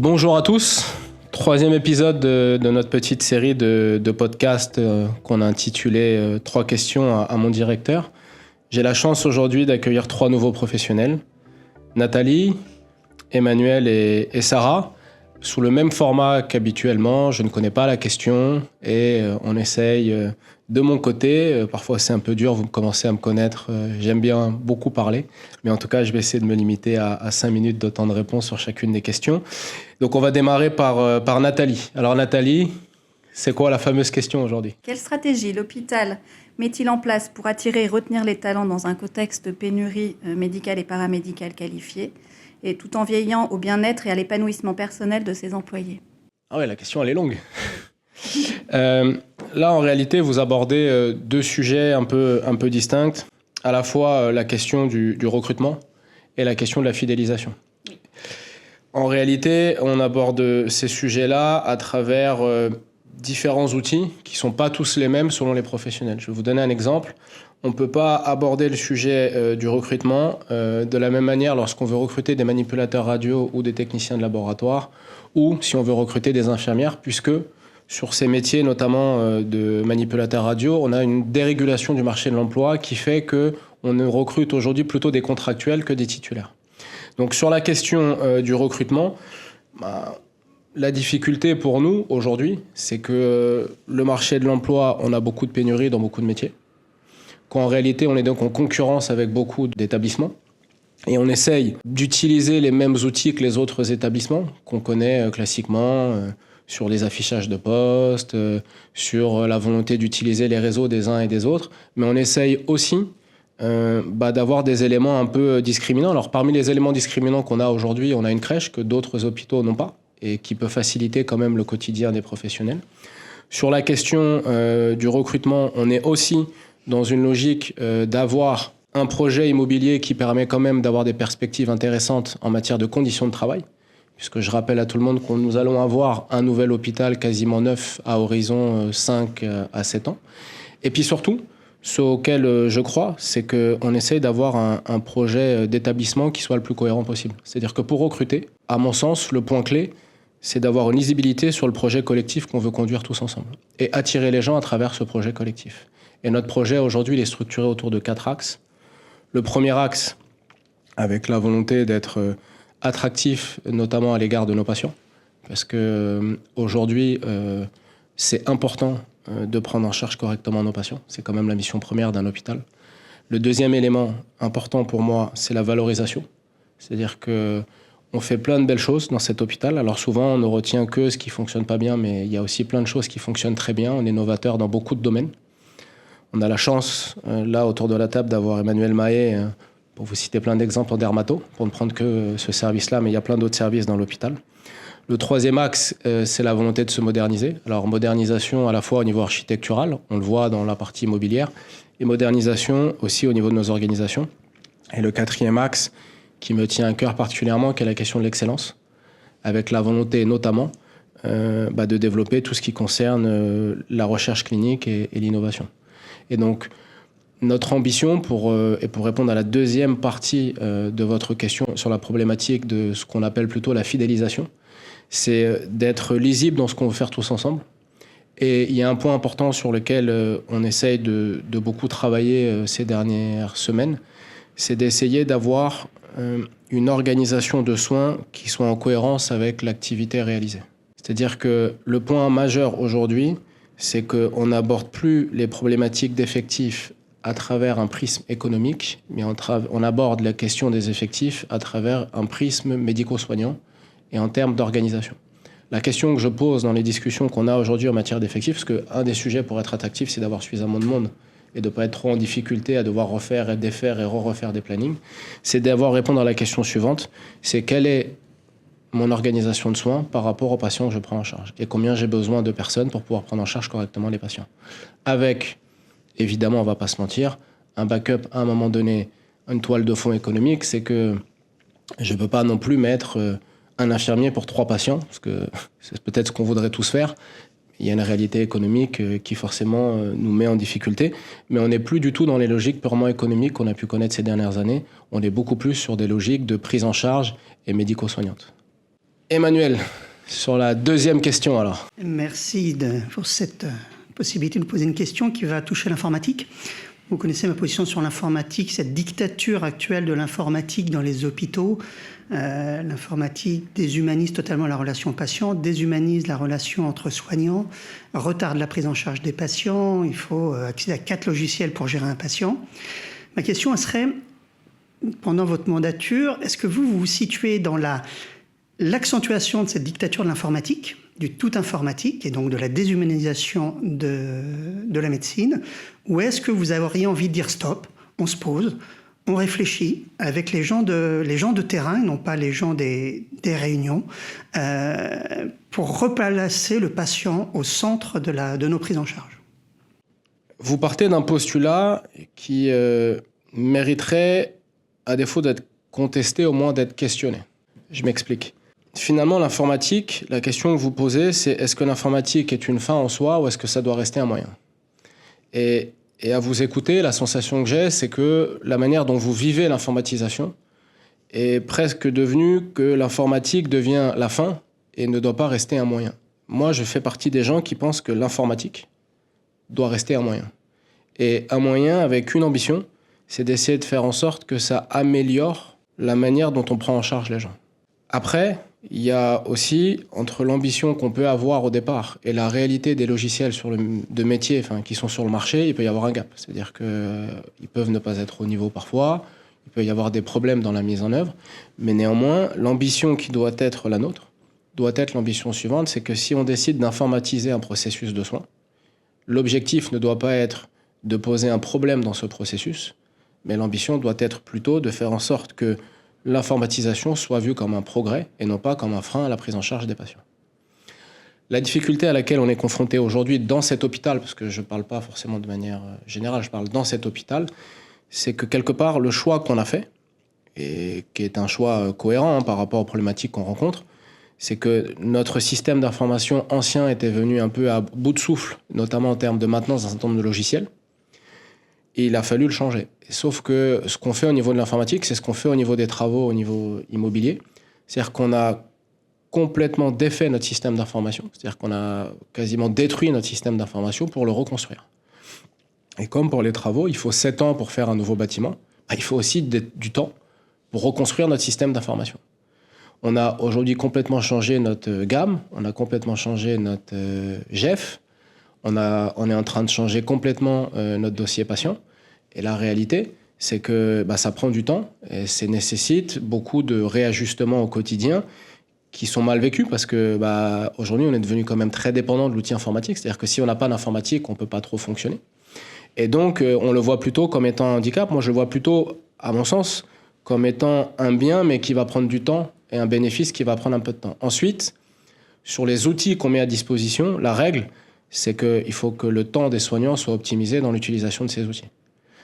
Bonjour à tous, troisième épisode de notre petite série de podcasts qu'on a intitulé « 3 questions à mon directeur ». J'ai la chance aujourd'hui d'accueillir 3 nouveaux professionnels, Nathalie, Emmanuel et Sarah. Sous le même format qu'habituellement, je ne connais pas la question et on essaye de mon côté. Parfois c'est un peu dur, vous commencez à me connaître, j'aime bien beaucoup parler. Mais en tout cas, je vais essayer de me limiter à 5 minutes de temps de réponse sur chacune des questions. Donc on va démarrer par Nathalie. Alors Nathalie, c'est quoi la fameuse question aujourd'hui ? Quelle stratégie l'hôpital met-il en place pour attirer et retenir les talents dans un contexte de pénurie médicale et paramédicale qualifiée, et tout en veillant au bien-être et à l'épanouissement personnel de ses employés ? Ah ouais, la question elle est longue. Là, en réalité, vous abordez 2 sujets un peu distincts. À la fois la question du recrutement et la question de la fidélisation. Oui. En réalité, on aborde ces sujets-là à travers différents outils qui ne sont pas tous les mêmes selon les professionnels. Je vais vous donner un exemple. On ne peut pas aborder le sujet du recrutement de la même manière lorsqu'on veut recruter des manipulateurs radio ou des techniciens de laboratoire, ou si on veut recruter des infirmières, puisque sur ces métiers, notamment de manipulateurs radio, on a une dérégulation du marché de l'emploi qui fait qu'on ne recrute aujourd'hui plutôt des contractuels que des titulaires. Donc sur la question du recrutement, la difficulté pour nous aujourd'hui, c'est que le marché de l'emploi, on a beaucoup de pénuries dans beaucoup de métiers, qu'en réalité on est donc en concurrence avec beaucoup d'établissements, et on essaye d'utiliser les mêmes outils que les autres établissements qu'on connaît classiquement, sur les affichages de postes, sur la volonté d'utiliser les réseaux des uns et des autres, mais on essaye aussi d'avoir des éléments un peu discriminants. Alors parmi les éléments discriminants qu'on a aujourd'hui, on a une crèche que d'autres hôpitaux n'ont pas et qui peut faciliter quand même le quotidien des professionnels. Sur la question du recrutement, on est aussi dans une logique d'avoir un projet immobilier qui permet quand même d'avoir des perspectives intéressantes en matière de conditions de travail, puisque je rappelle à tout le monde que nous allons avoir un nouvel hôpital quasiment neuf à horizon 5 à 7 ans. Et puis surtout, ce auquel je crois, c'est qu'on essaye d'avoir un projet d'établissement qui soit le plus cohérent possible. C'est-à-dire que pour recruter, à mon sens, le point clé, c'est d'avoir une lisibilité sur le projet collectif qu'on veut conduire tous ensemble et attirer les gens à travers ce projet collectif. Et notre projet, aujourd'hui, il est structuré autour de 4 axes. Le premier axe, avec la volonté d'être attractif, notamment à l'égard de nos patients, parce qu'aujourd'hui, c'est important de prendre en charge correctement nos patients. C'est quand même la mission première d'un hôpital. Le deuxième élément important pour moi, c'est la valorisation. C'est-à-dire qu'on fait plein de belles choses dans cet hôpital. Alors souvent, on ne retient que ce qui ne fonctionne pas bien, mais il y a aussi plein de choses qui fonctionnent très bien. On est novateur dans beaucoup de domaines. On a la chance, là, autour de la table, d'avoir Emmanuel Mahé, pour vous citer plein d'exemples en dermato, pour ne prendre que ce service-là, mais il y a plein d'autres services dans l'hôpital. Le troisième axe, c'est la volonté de se moderniser. Alors, modernisation à la fois au niveau architectural, on le voit dans la partie immobilière, et modernisation aussi au niveau de nos organisations. Et le quatrième axe, qui me tient à cœur particulièrement, qui est la question de l'excellence, avec la volonté notamment de développer tout ce qui concerne la recherche clinique et l'innovation. Et donc, notre ambition, pour répondre à la deuxième partie de votre question sur la problématique de ce qu'on appelle plutôt la fidélisation, c'est d'être lisible dans ce qu'on veut faire tous ensemble. Et il y a un point important sur lequel on essaye de beaucoup travailler ces dernières semaines, c'est d'essayer d'avoir une organisation de soins qui soit en cohérence avec l'activité réalisée. C'est-à-dire que le point majeur aujourd'hui, c'est qu'on n'aborde plus les problématiques d'effectifs à travers un prisme économique, mais on aborde la question des effectifs à travers un prisme médico-soignant et en termes d'organisation. La question que je pose dans les discussions qu'on a aujourd'hui en matière d'effectifs, parce qu'un des sujets pour être attractif, c'est d'avoir suffisamment de monde et de ne pas être trop en difficulté à devoir refaire et défaire et refaire des plannings, c'est d'avoir répondre à la question suivante, c'est quelle est mon organisation de soins par rapport aux patients que je prends en charge et combien j'ai besoin de personnes pour pouvoir prendre en charge correctement les patients. Avec, évidemment, on ne va pas se mentir, un backup à un moment donné, une toile de fond économique, c'est que je ne peux pas non plus mettre un infirmier pour 3 patients, parce que c'est peut-être ce qu'on voudrait tous faire. Il y a une réalité économique qui forcément nous met en difficulté, mais on n'est plus du tout dans les logiques purement économiques qu'on a pu connaître ces dernières années. On est beaucoup plus sur des logiques de prise en charge et médico-soignantes. Emmanuel, sur la deuxième question alors. Merci pour cette possibilité de poser une question qui va toucher l'informatique. Vous connaissez ma position sur l'informatique, cette dictature actuelle de l'informatique dans les hôpitaux. L'informatique déshumanise totalement la relation patient, déshumanise la relation entre soignants, retarde la prise en charge des patients. Il faut accéder à 4 logiciels pour gérer un patient. Ma question serait, pendant votre mandature, est-ce que vous vous situez dans l'accentuation de cette dictature de l'informatique, du tout informatique, et donc de la déshumanisation de la médecine, ou est-ce que vous auriez envie de dire stop, on se pose, on réfléchit avec les gens de terrain, et non pas les gens des réunions, pour replacer le patient au centre de nos prises en charge? Vous partez d'un postulat qui mériterait, à défaut d'être contesté, au moins d'être questionné. Je m'explique. Finalement, l'informatique, la question que vous posez, c'est est-ce que l'informatique est une fin en soi ou est-ce que ça doit rester un moyen ? Et à vous écouter, la sensation que j'ai, c'est que la manière dont vous vivez l'informatisation est presque devenue que l'informatique devient la fin et ne doit pas rester un moyen. Moi, je fais partie des gens qui pensent que l'informatique doit rester un moyen. Et un moyen avec une ambition, c'est d'essayer de faire en sorte que ça améliore la manière dont on prend en charge les gens. Après, il y a aussi, entre l'ambition qu'on peut avoir au départ et la réalité des logiciels de métier qui sont sur le marché, il peut y avoir un gap. C'est-à-dire qu'ils peuvent ne pas être au niveau parfois, il peut y avoir des problèmes dans la mise en œuvre, mais néanmoins, l'ambition qui doit être la nôtre doit être l'ambition suivante, c'est que si on décide d'informatiser un processus de soins, l'objectif ne doit pas être de poser un problème dans ce processus, mais l'ambition doit être plutôt de faire en sorte que l'informatisation soit vue comme un progrès et non pas comme un frein à la prise en charge des patients. La difficulté à laquelle on est confronté aujourd'hui dans cet hôpital, parce que je ne parle pas forcément de manière générale, je parle dans cet hôpital, c'est que quelque part, le choix qu'on a fait, et qui est un choix cohérent par rapport aux problématiques qu'on rencontre, c'est que notre système d'information ancien était venu un peu à bout de souffle, notamment en termes de maintenance d'un certain nombre de logiciels, et il a fallu le changer. Sauf que ce qu'on fait au niveau de l'informatique, c'est ce qu'on fait au niveau des travaux, au niveau immobilier. C'est-à-dire qu'on a complètement défait notre système d'information. C'est-à-dire qu'on a quasiment détruit notre système d'information pour le reconstruire. Et comme pour les travaux, il faut 7 ans pour faire un nouveau bâtiment, il faut aussi du temps pour reconstruire notre système d'information. On a aujourd'hui complètement changé notre gamme, on a complètement changé notre GEF, on est en train de changer complètement notre dossier patient. Et la réalité, c'est que ça prend du temps et ça nécessite beaucoup de réajustements au quotidien qui sont mal vécus parce que aujourd'hui, on est devenu quand même très dépendant de l'outil informatique. C'est-à-dire que si on n'a pas d'informatique, on ne peut pas trop fonctionner. Et donc, on le voit plutôt comme étant un handicap. Moi, je le vois plutôt, à mon sens, comme étant un bien, mais qui va prendre du temps et un bénéfice qui va prendre un peu de temps. Ensuite, sur les outils qu'on met à disposition, la règle, c'est qu'il faut que le temps des soignants soit optimisé dans l'utilisation de ces outils.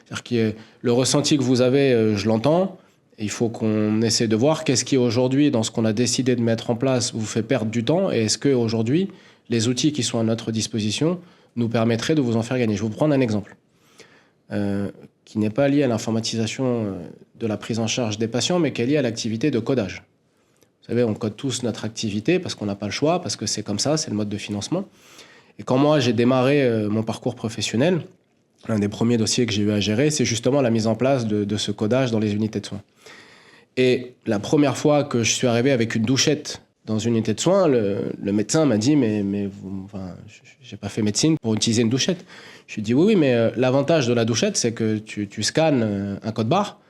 C'est-à-dire que le ressenti que vous avez, je l'entends. Il faut qu'on essaie de voir qu'est-ce qui aujourd'hui, dans ce qu'on a décidé de mettre en place, vous fait perdre du temps. Et est-ce qu'aujourd'hui, les outils qui sont à notre disposition nous permettraient de vous en faire gagner. Je vais vous prendre un exemple qui n'est pas lié à l'informatisation de la prise en charge des patients, mais qui est lié à l'activité de codage. Vous savez, on code tous notre activité parce qu'on n'a pas le choix, parce que c'est comme ça, c'est le mode de financement. Et quand moi, j'ai démarré mon parcours professionnel, l'un des premiers dossiers que j'ai eu à gérer, c'est justement la mise en place de ce codage dans les unités de soins. Et la première fois que je suis arrivé avec une douchette dans une unité de soins, le médecin m'a dit « mais j'ai pas fait médecine pour utiliser une douchette ». Je lui ai dit « oui, mais l'avantage de la douchette, c'est que tu scannes un code barre,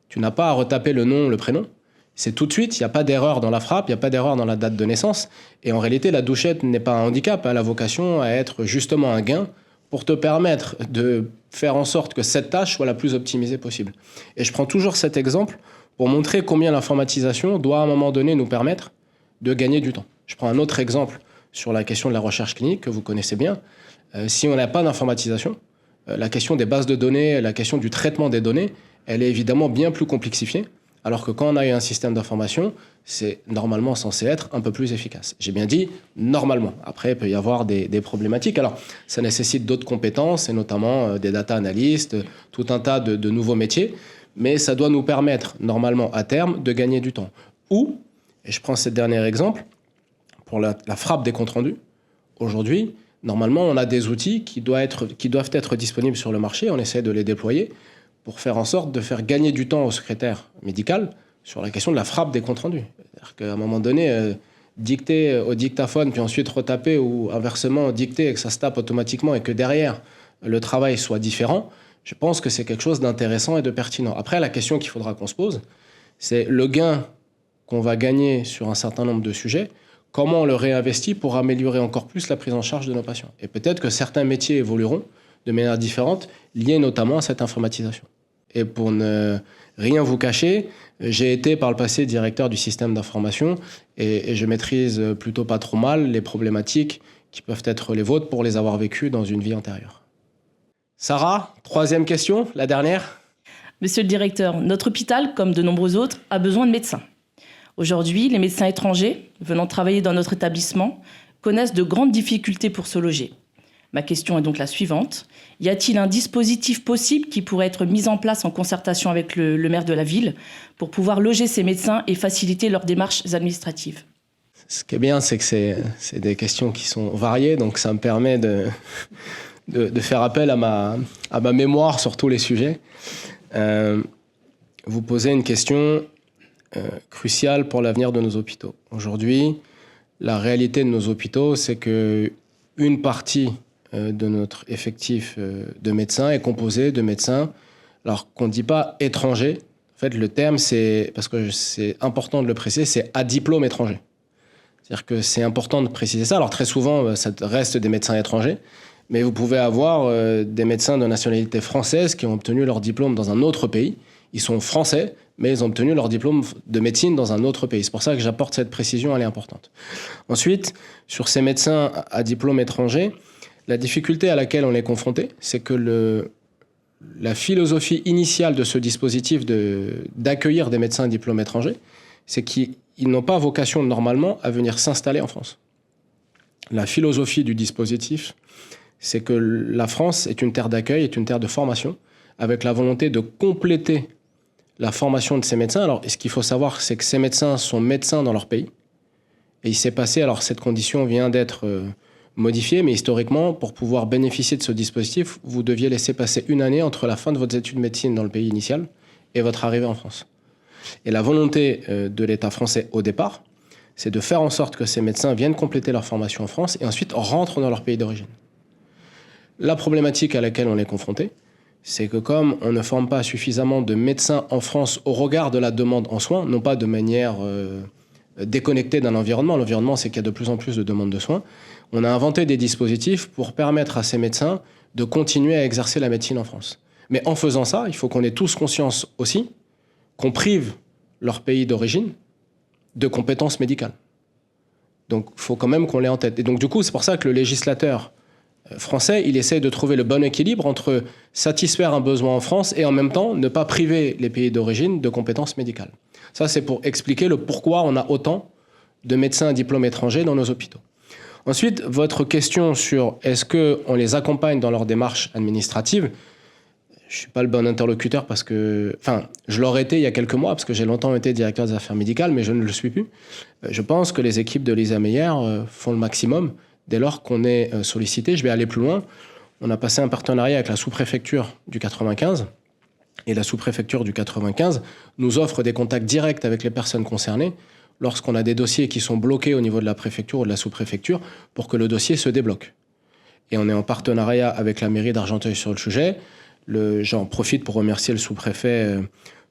tu n'as pas à retaper le nom, le prénom. C'est tout de suite, il n'y a pas d'erreur dans la frappe, il n'y a pas d'erreur dans la date de naissance. Et en réalité, la douchette n'est pas un handicap, elle a vocation à être justement un gain pour te permettre de faire en sorte que cette tâche soit la plus optimisée possible. Et je prends toujours cet exemple pour montrer combien l'informatisation doit à un moment donné nous permettre de gagner du temps. Je prends un autre exemple sur la question de la recherche clinique que vous connaissez bien. Si on n'a pas d'informatisation, la question des bases de données, la question du traitement des données, elle est évidemment bien plus complexifiée. Alors que quand on a un système d'information, c'est normalement censé être un peu plus efficace. J'ai bien dit normalement. Après, il peut y avoir des problématiques. Alors, ça nécessite d'autres compétences, et notamment des data analystes, tout un tas de nouveaux métiers. Mais ça doit nous permettre, normalement, à terme, de gagner du temps. Ou, Et je prends ce dernier exemple pour la frappe des comptes rendus. Aujourd'hui, normalement, on a des outils qui doivent être disponibles sur le marché. On essaie de les déployer pour faire en sorte de faire gagner du temps au secrétaire médical sur la question de la frappe des comptes rendus. C'est-à-dire qu'à un moment donné, dicter au dictaphone, puis ensuite retaper, ou inversement dicter et que ça se tape automatiquement et que derrière, le travail soit différent, je pense que c'est quelque chose d'intéressant et de pertinent. Après, la question qu'il faudra qu'on se pose, c'est le gain qu'on va gagner sur un certain nombre de sujets, comment on le réinvestit pour améliorer encore plus la prise en charge de nos patients. Et peut-être que certains métiers évolueront de manière différente, liés notamment à cette informatisation. Et pour ne rien vous cacher, j'ai été par le passé directeur du système d'information et je maîtrise plutôt pas trop mal les problématiques qui peuvent être les vôtres pour les avoir vécues dans une vie antérieure. Sarah, troisième question, la dernière. Monsieur le directeur, notre hôpital, comme de nombreux autres, a besoin de médecins. Aujourd'hui, les médecins étrangers venant travailler dans notre établissement connaissent de grandes difficultés pour se loger. Ma question est donc la suivante. Y a-t-il un dispositif possible qui pourrait être mis en place en concertation avec le maire de la ville pour pouvoir loger ces médecins et faciliter leurs démarches administratives ? Ce qui est bien, c'est que c'est des questions qui sont variées, donc ça me permet de faire appel à ma mémoire sur tous les sujets. Vous posez une question cruciale pour l'avenir de nos hôpitaux. Aujourd'hui, la réalité de nos hôpitaux, c'est qu'une partie de notre effectif de médecins est composée de médecins, alors qu'on ne dit pas étrangers. En fait, le terme, c'est, parce que c'est important de le préciser, c'est à diplôme étranger. C'est-à-dire que c'est important de préciser ça. Alors très souvent, ça reste des médecins étrangers, mais vous pouvez avoir des médecins de nationalité française qui ont obtenu leur diplôme dans un autre pays. Ils sont français, mais ils ont obtenu leur diplôme de médecine dans un autre pays. C'est pour ça que j'apporte cette précision, elle est importante. Ensuite, sur ces médecins à diplôme étranger, la difficulté à laquelle on est confronté, c'est que la philosophie initiale de ce dispositif d'accueillir des médecins à diplôme étranger, c'est qu'ils n'ont pas vocation normalement à venir s'installer en France. La philosophie du dispositif, c'est que la France est une terre d'accueil, est une terre de formation, avec la volonté de compléter la formation de ces médecins. Alors, ce qu'il faut savoir, c'est que ces médecins sont médecins dans leur pays. Et il s'est passé, alors cette condition vient d'être modifiée, mais historiquement, pour pouvoir bénéficier de ce dispositif, vous deviez laisser passer une année entre la fin de votre étude de médecine dans le pays initial et votre arrivée en France. Et la volonté de l'État français au départ, c'est de faire en sorte que ces médecins viennent compléter leur formation en France et ensuite rentrent dans leur pays d'origine. La problématique à laquelle on est confronté, c'est que comme on ne forme pas suffisamment de médecins en France au regard de la demande en soins, non pas de manière déconnectée d'un environnement, l'environnement c'est qu'il y a de plus en plus de demandes de soins, on a inventé des dispositifs pour permettre à ces médecins de continuer à exercer la médecine en France. Mais en faisant ça, il faut qu'on ait tous conscience aussi qu'on prive leur pays d'origine de compétences médicales. Donc il faut quand même qu'on l'ait en tête. Et donc du coup, c'est pour ça que le législateur français, il essaie de trouver le bon équilibre entre satisfaire un besoin en France et en même temps ne pas priver les pays d'origine de compétences médicales. Ça, c'est pour expliquer le pourquoi on a autant de médecins à diplôme étranger dans nos hôpitaux. Ensuite, votre question sur est-ce qu'on les accompagne dans leur démarche administrative, je ne suis pas le bon interlocuteur parce que... Enfin, je l'aurais été il y a quelques mois parce que j'ai longtemps été directeur des affaires médicales, mais je ne le suis plus. Je pense que les équipes de Lisa Meyer font le maximum dès lors qu'on est sollicité. Je vais aller plus loin. On a passé un partenariat avec la sous-préfecture du 95. Et la sous-préfecture du 95 nous offre des contacts directs avec les personnes concernées lorsqu'on a des dossiers qui sont bloqués au niveau de la préfecture ou de la sous-préfecture pour que le dossier se débloque. Et on est en partenariat avec la mairie d'Argenteuil sur le sujet. J'en profite pour remercier le sous-préfet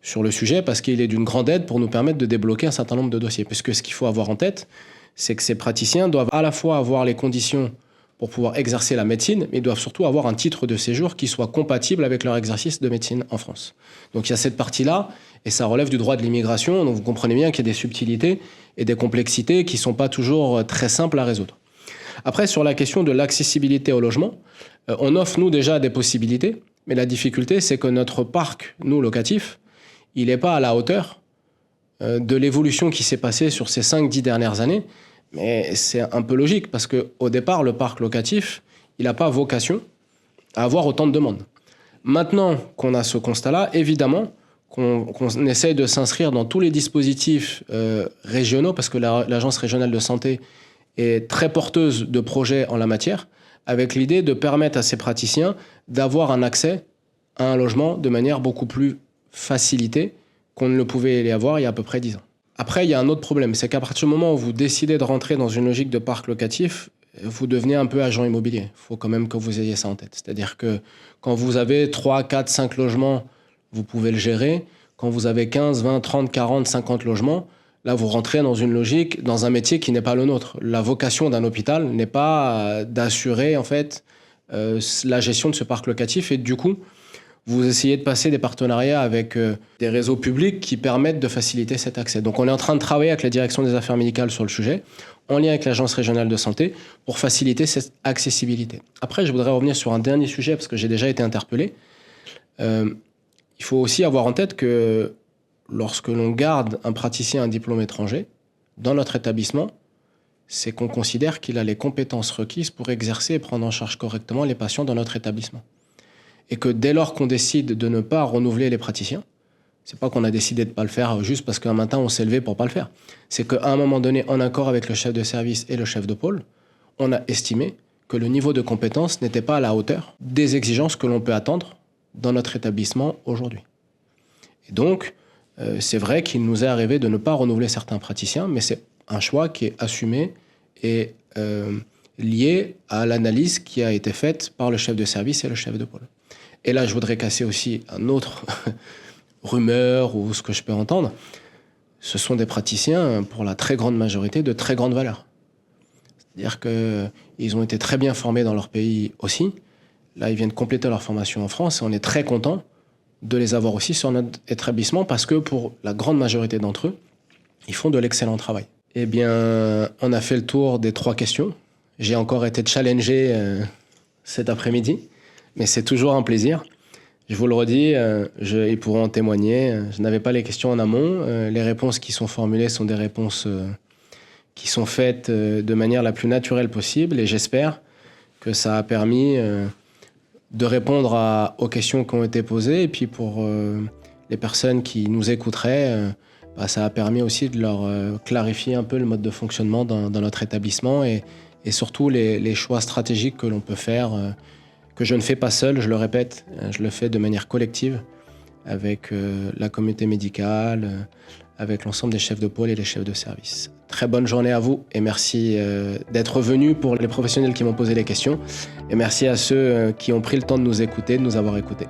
sur le sujet parce qu'il est d'une grande aide pour nous permettre de débloquer un certain nombre de dossiers. Puisque ce qu'il faut avoir en tête, c'est que ces praticiens doivent à la fois avoir les conditions pour pouvoir exercer la médecine, mais ils doivent surtout avoir un titre de séjour qui soit compatible avec leur exercice de médecine en France. Donc il y a cette partie-là, et ça relève du droit de l'immigration, donc vous comprenez bien qu'il y a des subtilités et des complexités qui ne sont pas toujours très simples à résoudre. Après, sur la question de l'accessibilité au logement, on offre, nous, déjà des possibilités, mais la difficulté, c'est que notre parc, nous, locatif, il n'est pas à la hauteur de l'évolution qui s'est passée sur ces 5-10 dernières années. Mais c'est un peu logique, parce qu'au départ, le parc locatif, il n'a pas vocation à avoir autant de demandes. Maintenant qu'on a ce constat-là, évidemment qu'on essaye de s'inscrire dans tous les dispositifs régionaux, parce que l'Agence régionale de santé est très porteuse de projets en la matière, avec l'idée de permettre à ces praticiens d'avoir un accès à un logement de manière beaucoup plus facilitée qu'on ne le pouvait y avoir il y a à peu près 10 ans. Après, il y a un autre problème, c'est qu'à partir du moment où vous décidez de rentrer dans une logique de parc locatif, vous devenez un peu agent immobilier. Il faut quand même que vous ayez ça en tête. C'est-à-dire que quand vous avez 3, 4, 5 logements, vous pouvez le gérer. Quand vous avez 15, 20, 30, 40, 50 logements, là, vous rentrez dans une logique, dans un métier qui n'est pas le nôtre. La vocation d'un hôpital n'est pas d'assurer, en fait, la gestion de ce parc locatif. Et du coup, vous essayez de passer des partenariats avec des réseaux publics qui permettent de faciliter cet accès. Donc, on est en train de travailler avec la direction des affaires médicales sur le sujet, en lien avec l'Agence régionale de santé, pour faciliter cette accessibilité. Après, je voudrais revenir sur un dernier sujet, parce que j'ai déjà été interpellé. Il faut aussi avoir en tête que lorsque l'on garde un praticien à diplôme étranger dans notre établissement, c'est qu'on considère qu'il a les compétences requises pour exercer et prendre en charge correctement les patients dans notre établissement. Et que dès lors qu'on décide de ne pas renouveler les praticiens, c'est pas qu'on a décidé de ne pas le faire juste parce qu'un matin on s'est levé pour pas le faire. C'est qu'à un moment donné, en accord avec le chef de service et le chef de pôle, on a estimé que le niveau de compétence n'était pas à la hauteur des exigences que l'on peut attendre dans notre établissement aujourd'hui. Et donc, c'est vrai qu'il nous est arrivé de ne pas renouveler certains praticiens, mais c'est un choix qui est assumé et lié à l'analyse qui a été faite par le chef de service et le chef de pôle. Et là, je voudrais casser aussi un autre rumeur ou ce que je peux entendre. Ce sont des praticiens, pour la très grande majorité, de très grande valeur. C'est-à-dire qu'ils ont été très bien formés dans leur pays aussi. Là, ils viennent compléter leur formation en France et on est très content de les avoir aussi sur notre établissement parce que pour la grande majorité d'entre eux, ils font de l'excellent travail. Eh bien, on a fait le tour des 3 questions. J'ai encore été challengé cet après-midi, mais c'est toujours un plaisir. Je vous le redis, ils pourront en témoigner. Je n'avais pas les questions en amont. Les réponses qui sont formulées sont des réponses qui sont faites de manière la plus naturelle possible et j'espère que ça a permis de répondre aux questions qui ont été posées. Et puis pour les personnes qui nous écouteraient, ça a permis aussi de leur clarifier un peu le mode de fonctionnement dans notre établissement et surtout les choix stratégiques que l'on peut faire, que je ne fais pas seul, je le répète, je le fais de manière collective avec la communauté médicale, avec l'ensemble des chefs de pôle et les chefs de service. Très bonne journée à vous et merci d'être venus pour les professionnels qui m'ont posé les questions et merci à ceux qui ont pris le temps de nous écouter, de nous avoir écoutés.